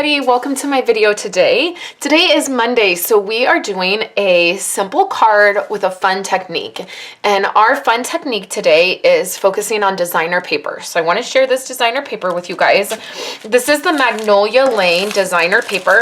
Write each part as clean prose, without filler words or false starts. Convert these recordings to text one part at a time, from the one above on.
everybody, welcome to my video today. Today is Monday, so we are doing a simple card with a fun technique. And our fun technique today is focusing on designer paper. So I want to share this designer paper with you guys. This is the Magnolia Lane designer paper.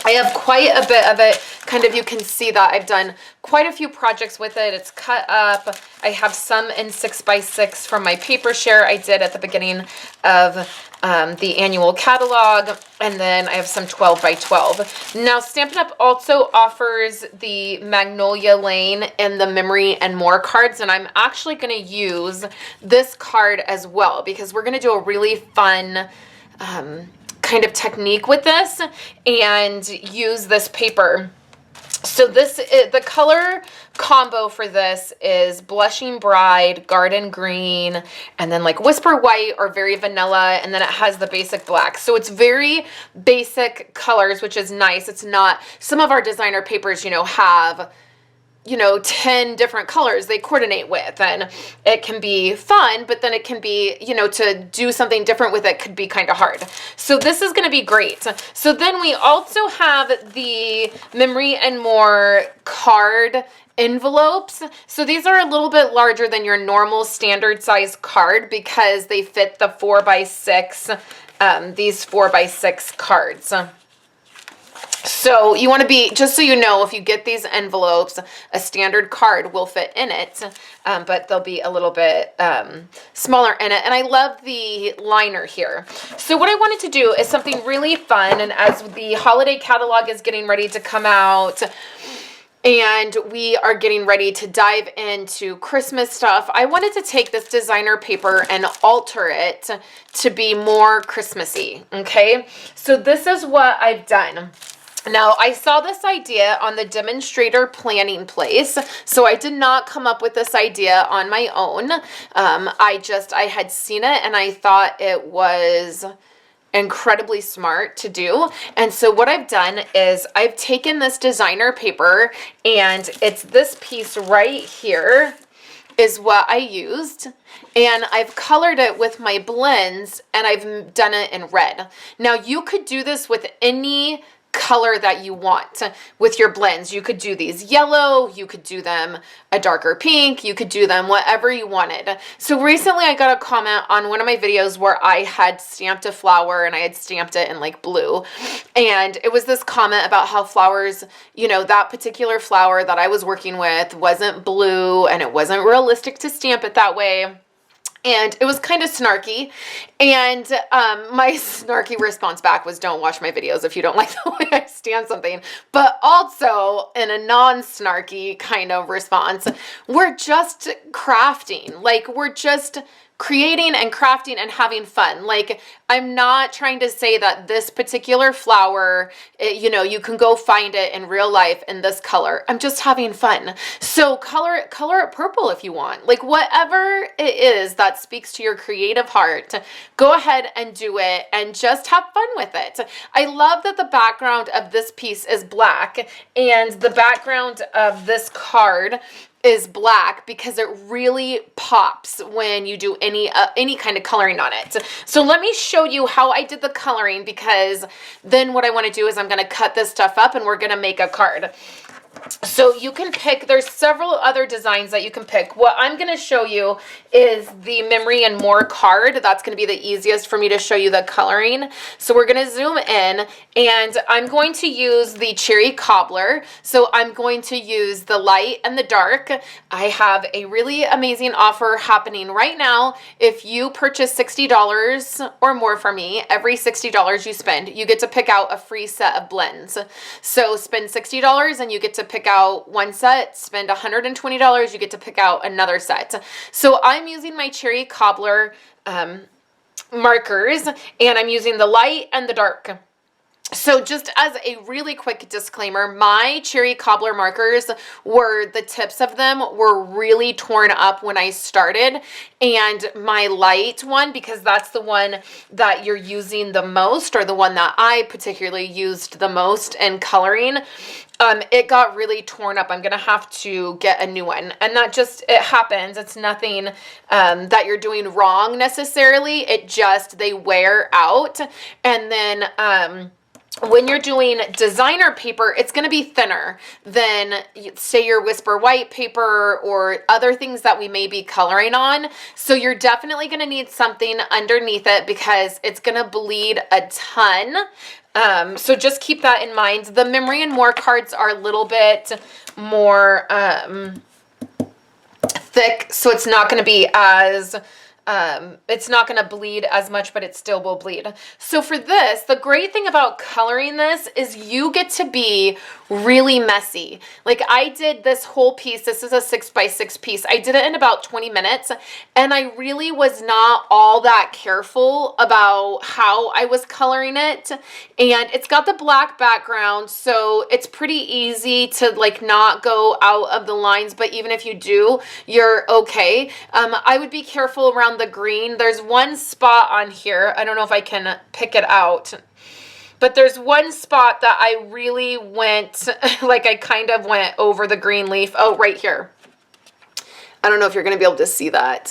I have quite a bit of it. Kind of, you can see that I've done quite a few projects with it. It's cut up. I have some in 6x6 from my paper share I did at the beginning of the annual catalog, and then I have some 12x12. Now, Stampin' Up! Also offers the Magnolia Lane and the Memory and More cards, and I'm actually going to use this card as well because we're going to do a really fun kind of technique with this and use this paper. So the color combo for this is Blushing Bride, Garden Green, and then like Whisper White or Very Vanilla, and then it has the basic black. So it's very basic colors, which is nice. It's not, some of our designer papers, have 10 different colors they coordinate with, and it can be fun, but then it can be, to do something different with it could be kind of hard. So this is going to be great. So then we also have the Memory and More card envelopes. So these are a little bit larger than your normal standard size card because they fit the 4x6, these 4x6 cards. So you want to be, just so you know, if you get these envelopes, a standard card will fit in it, but they'll be a little bit smaller in it. And I love the liner here. So what I wanted to do is something really fun, and as the holiday catalog is getting ready to come out, and we are getting ready to dive into Christmas stuff, I wanted to take this designer paper and alter it to be more Christmassy, okay? So this is what I've done. Now, I saw this idea on the demonstrator planning place, so I did not come up with this idea on my own. I had seen it, and I thought it was incredibly smart to do. And so what I've done is I've taken this designer paper, and it's this piece right here is what I used, and I've colored it with my blends, and I've done it in red. Now, you could do this with any color that you want with your blends. You could do these yellow, you could do them a darker pink, you could do them whatever you wanted. So recently I got a comment on one of my videos where I had stamped a flower and I had stamped it in like blue, and it was this comment about how flowers, that particular flower that I was working with wasn't blue and it wasn't realistic to stamp it that way. And it was kind of snarky, and my snarky response back was, don't watch my videos if you don't like the way I stamp something. But also, in a non-snarky kind of response, we're just crafting. Like, we're just creating and crafting and having fun. Like, I'm not trying to say that this particular flower, you can go find it in real life in this color. I'm just having fun. So color it purple if you want. Like, whatever it is that speaks to your creative heart, go ahead and do it and just have fun with it. I love that the background of this piece is black and the background of this card is black because it really pops when you do any kind of coloring on it. So let me show you how I did the coloring, because then what I want to do is I'm going to cut this stuff up and we're going to make a card. So you can pick, there's several other designs that you can pick. What I'm going to show you is the Memory and More card. That's going to be the easiest for me to show you the coloring. So we're going to zoom in, and I'm going to use the Cherry Cobbler. So I'm going to use the light and the dark. I have a really amazing offer happening right now. If you purchase $60 or more from me, every $60 you spend, you get to pick out a free set of blends. So spend $60 and you get to pick out one set, spend $120, you get to pick out another set. So I'm using my Cherry Cobbler markers, and I'm using the light and the dark. So just as a really quick disclaimer, my cherry cobbler markers the tips of them were really torn up when I started, and my light one, because that's the one that you're using the most, or the one that I particularly used the most in coloring, it got really torn up. I'm gonna have to get a new one, and that just, it happens. It's nothing that you're doing wrong necessarily. It just, they wear out, and then when you're doing designer paper, it's going to be thinner than, say, your Whisper White paper or other things that we may be coloring on. So you're definitely going to need something underneath it because it's going to bleed a ton. So just keep that in mind. The Memory and More cards are a little bit more thick, so it's not going to be as... it's not going to bleed as much, but it still will bleed. So for this, the great thing about coloring this is you get to be really messy. Like I did this whole piece. This is a 6x6 piece. I did it in about 20 minutes, and I really was not all that careful about how I was coloring it. And it's got the black background, so it's pretty easy to like not go out of the lines, but even if you do, you're okay. I would be careful around the green. There's one spot on here. I don't know if I can pick it out, but there's one spot that I really went, like I kind of went over the green leaf. Oh, right here. I don't know if you're going to be able to see that.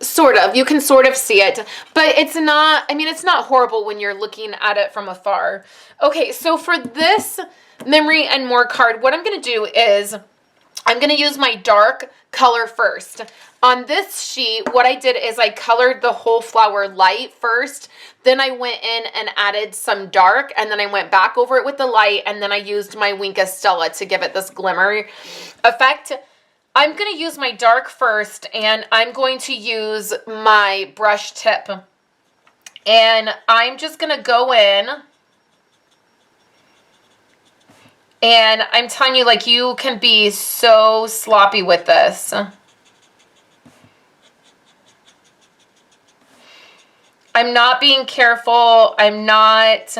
Sort of. You can sort of see it, but it's not, I mean, it's not horrible when you're looking at it from afar. Okay, so for this Memory and More card, what I'm going to do is I'm going to use my dark color first. On this sheet, what I did is I colored the whole flower light first, then I went in and added some dark, and then I went back over it with the light, and then I used my Wink of Stella to give it this glimmer effect. I'm going to use my dark first, and I'm going to use my brush tip. And I'm just going to go in, and I'm telling you, like, you can be so sloppy with this. I'm not being careful. I'm not,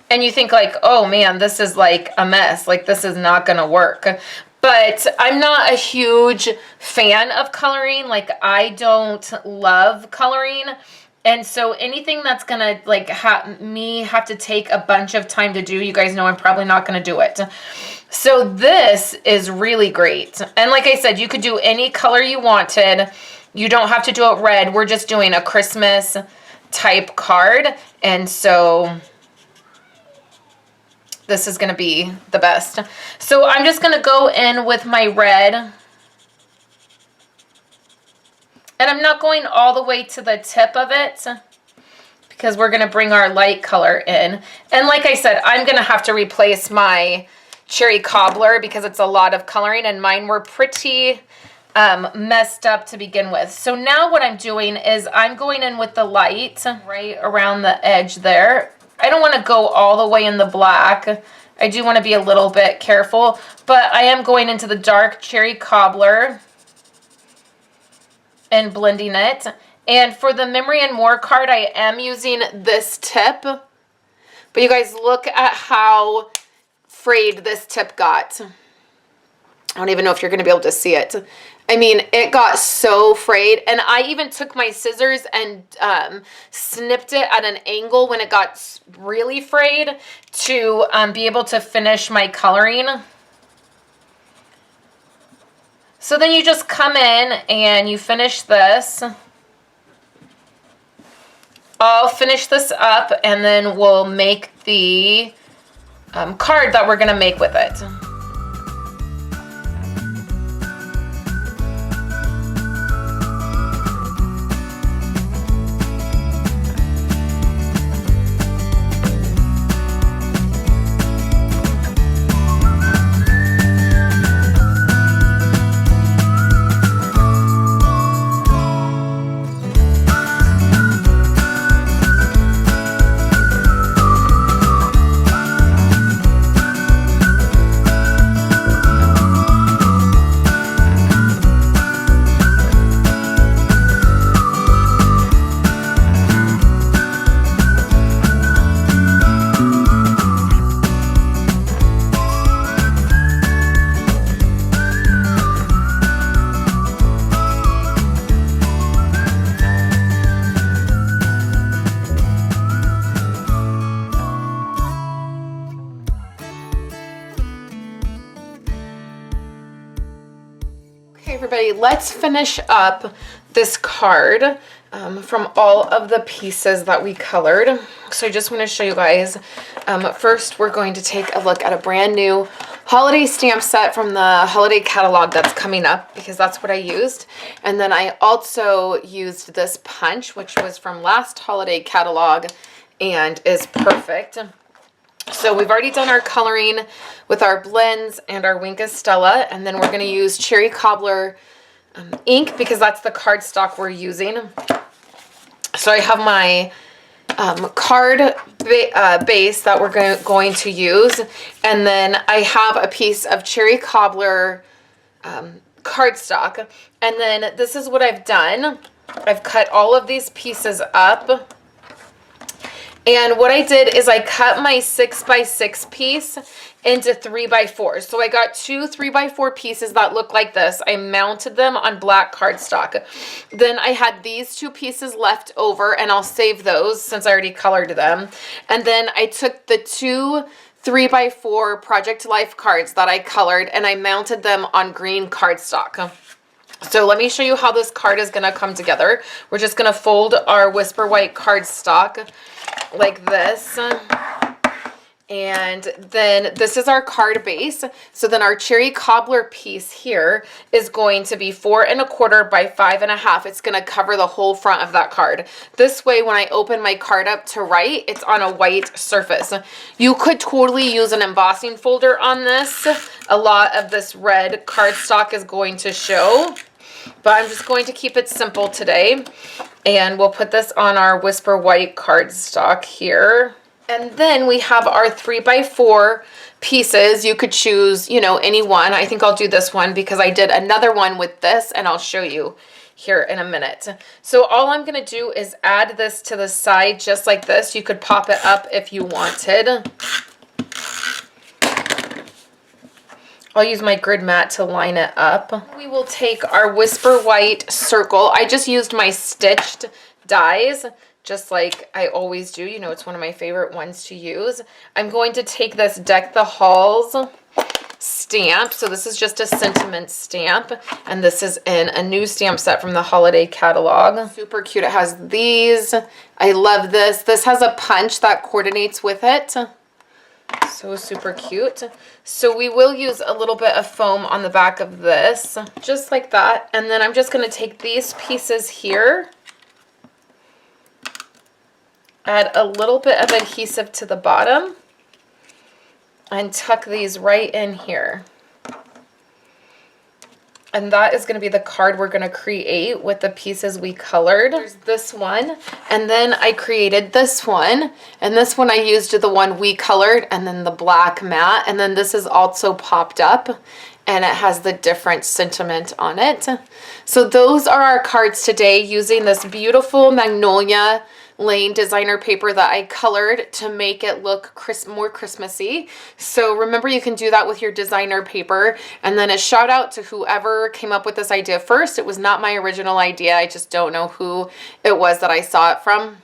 and you think like, oh man, this is like a mess. Like this is not going to work. But I'm not a huge fan of coloring. Like I don't love coloring. And so anything that's going to like have to take a bunch of time to do, you guys know I'm probably not going to do it. So this is really great. And like I said, you could do any color you wanted. You don't have to do it red. We're just doing a Christmas type card, and so this is going to be the best. So I'm just going to go in with my red, and I'm not going all the way to the tip of it because we're going to bring our light color in. And like I said, I'm going to have to replace my cherry cobbler because it's a lot of coloring, and mine were pretty messed up to begin with. So now what I'm doing is I'm going in with the light right around the edge there. I don't want to go all the way in the black. I do want to be a little bit careful, but I am going into the dark cherry cobbler and blending it. And for the Memory and More card, I am using this tip, but you guys look at how frayed this tip got. I don't even know if you're going to be able to see it. I mean, it got so frayed, and I even took my scissors and snipped it at an angle when it got really frayed to be able to finish my coloring. So then you just come in and you finish this. I'll finish this up, and then we'll make the card that we're going to make with it. everybody, let's finish up this card from all of the pieces that we colored. So I just want to show you guys. First, we're going to take a look at a brand new holiday stamp set from the holiday catalog that's coming up, because that's what I used. And then I also used this punch, which was from last holiday catalog and is perfect. So we've already done our coloring with our blends and our Wink of Stella, and then we're going to use Cherry Cobbler ink because that's the cardstock we're using. So I have my card base that we're going to use, and then I have a piece of Cherry Cobbler cardstock, and then this is what I've done. I've cut all of these pieces up. And what I did is I cut my 6x6 piece into 3x4. So I got two 3x4 pieces that look like this. I mounted them on black cardstock. Then I had these two pieces left over, and I'll save those since I already colored them. And then I took the two 3x4 Project Life cards that I colored, and I mounted them on green cardstock. So let me show you how this card is going to come together. We're just going to fold our Whisper White cardstock like this. And then this is our card base. So then our Cherry Cobbler piece here is going to be 4 1/4 by 5 1/2. It's going to cover the whole front of that card. This way, when I open my card up to write, it's on a white surface. You could totally use an embossing folder on this. A lot of this red cardstock is going to show, but I'm just going to keep it simple today. And we'll put this on our Whisper White cardstock here. And then we have our 3x4 pieces. You could choose, you know, any one. I think I'll do this one because I did another one with this, and I'll show you here in a minute. So all I'm going to do is add this to the side just like this. You could pop it up if you wanted. I'll use my grid mat to line it up. We will take our Whisper White circle. I just used my stitched dies, just like I always do. You know, it's one of my favorite ones to use. I'm going to take this Deck the Halls stamp. So this is just a sentiment stamp, and this is in a new stamp set from the holiday catalog. Super cute. It has these. I love this. This has a punch that coordinates with it. So super cute. So we will use a little bit of foam on the back of this, just like that. And then I'm just going to take these pieces here, add a little bit of adhesive to the bottom, and tuck these right in here. And that is going to be the card we're going to create with the pieces we colored. There's this one, and then I created this one, and this one I used the one we colored, and then the black matte, and then this is also popped up, and it has the different sentiment on it. So those are our cards today, using this beautiful Magnolia Lane designer paper that I colored to make it look more Christmassy. So remember, you can do that with your designer paper. And then a shout out to whoever came up with this idea first. It was not my original idea. I just don't know who it was that I saw it from.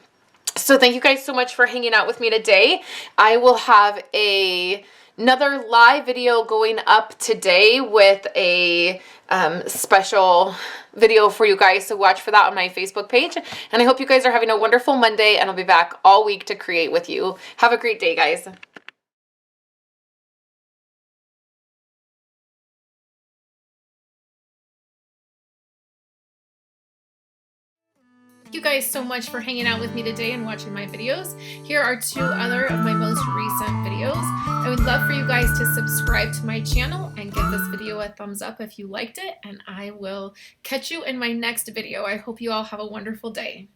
So thank you guys so much for hanging out with me today. I will have another live video going up today with a special video for you guys, so watch for that on my Facebook page. And I hope you guys are having a wonderful Monday, and I'll be back all week to create with you. Have a great day, guys. Thank you guys so much for hanging out with me today and watching my videos. Here are 2 other of my most recent videos. I would love for you guys to subscribe to my channel and give this video a thumbs up if you liked it, and I will catch you in my next video. I hope you all have a wonderful day.